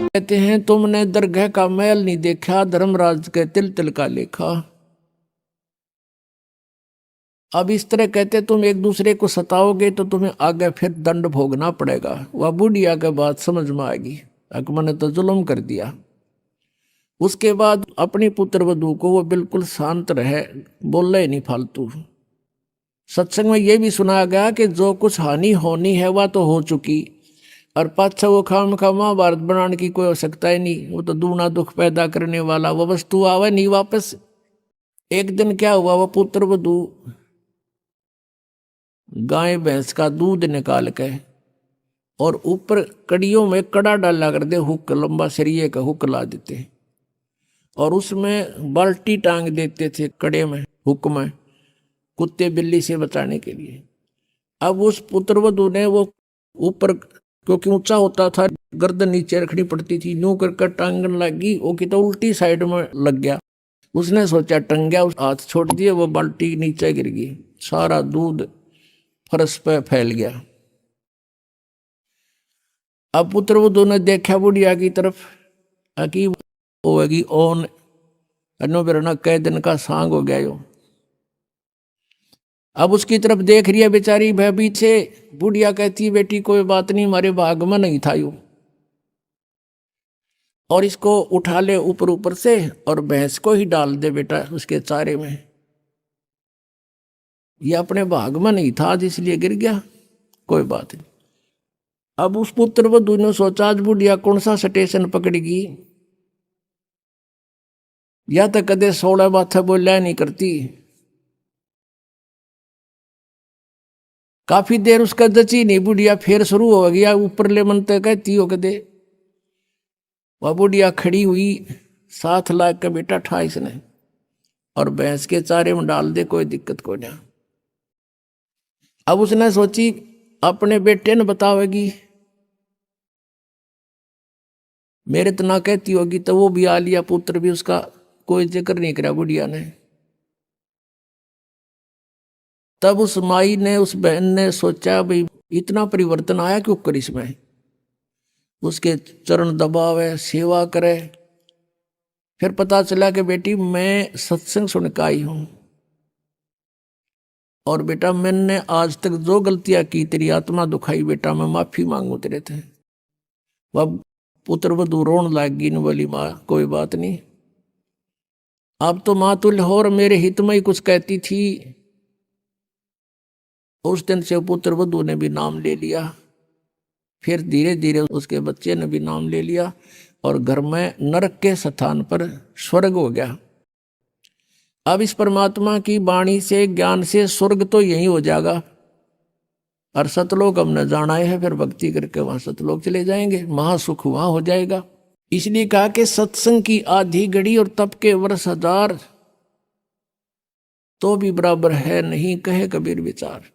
कहते हैं तुमने दरगाह का महल नहीं देखा, धर्मराज के तिल तिल का लेखा। अब इस तरह कहते तुम एक दूसरे को सताओगे तो तुम्हें आगे फिर दंड भोगना पड़ेगा। वह बुढ़िया के बात समझ में आएगी, अकबर ने तो जुल्म कर दिया। उसके बाद अपनी पुत्र वधू को वो बिल्कुल शांत रहे, बोले नहीं फालतू। सत्संग में ये भी सुनाया गया कि जो कुछ हानि होनी है वह तो हो चुकी, और पाछा वो खाम खा महाभारत बनाने की कोई आवश्यकता ही नहीं। वो तो दूना दुख पैदा करने वाला वो वस्तु आवे नहीं वापस। एक दिन क्या हुआ, वो पुत्र वधू गाय भैंस का दूध निकाल के और ऊपर कड़ियों में कड़ा डाला कर दे, हुक लंबा सरिये का हुक ला देते और उसमें बाल्टी टांग देते थे कड़े में, हुक में, कुत्ते बिल्ली से बचाने के लिए। अब उस पुत्रवधू ने वो ऊपर, क्योंकि ऊंचा होता था, गर्दन नीचे रखनी पड़ती थी, यूं कर टांगन लगी, वो की तो उल्टी साइड में लग गया। उसने सोचा टंग गया, उस हाथ छोड़ दिए, वो बाल्टी नीचे गिर गई, सारा दूध फर्श पे फैल गया। अब पुत्रवधू ने देखा बुढ़िया की तरफ कि होगी ओन अनो बेरना कई दिन का सांग हो गया यो। अब उसकी तरफ देख रही है बेचारी भयभीत से। बुढ़िया कहती बेटी कोई बात नहीं, हमारे भाग में नहीं था यू, और इसको उठा ले ऊपर ऊपर से और भैंस को ही डाल दे बेटा उसके चारे में। ये अपने भाग में नहीं था इसलिए गिर गया, कोई बात नहीं। अब उस पुत्र वधू ने सोचा आज बुढ़िया कौन सा स्टेशन पकड़ेगी, या तो कदे 16 बातें बोलिया नहीं करती। काफी देर उसका जची नहीं, बुढ़िया फिर शुरू हो गया ऊपर ले मनते कहती हो कदे। वह बुढ़िया खड़ी हुई, 7 लाख का बेटा ठा इसने और भैंस के चारे में डाल दे, कोई दिक्कत को नहीं। अब उसने सोची अपने बेटे ने बतावेगी, मेरे तो ना कहती होगी तो वो भी आ लिया, पुत्र भी उसका कोई जिक्र नहीं करा बुढ़िया ने। तब उस माई ने, उस बहन ने सोचा भाई इतना परिवर्तन आया क्यों कर इसमें। उसके चरण दबावे, सेवा करे। फिर पता चला कि बेटी मैं सत्संग सुन के आई हूं, और बेटा मैंने आज तक जो गलतियां की तेरी आत्मा दुखाई, बेटा मैं माफी मांगू तेरे थे। वह पुत्र वधू रोन लाग गई, बोली माँ कोई बात नहीं, अब तो माँ तुल और मेरे हित में ही कुछ कहती थी। उस दिन से पुत्र वधू ने भी नाम ले लिया, फिर धीरे धीरे उसके बच्चे ने भी नाम ले लिया, और घर में नरक के स्थान पर स्वर्ग हो गया। अब इस परमात्मा की वाणी से, ज्ञान से स्वर्ग तो यही हो जाएगा, और सतलोक हमने जाना है, फिर भक्ति करके वहां सतलोक चले जाएंगे, महासुख वहां हो जाएगा। इसलिए कहा कि सत्संग की आधी घड़ी और तप के वर्ष 1000 तो भी बराबर है नहीं, कहे कबीर विचार।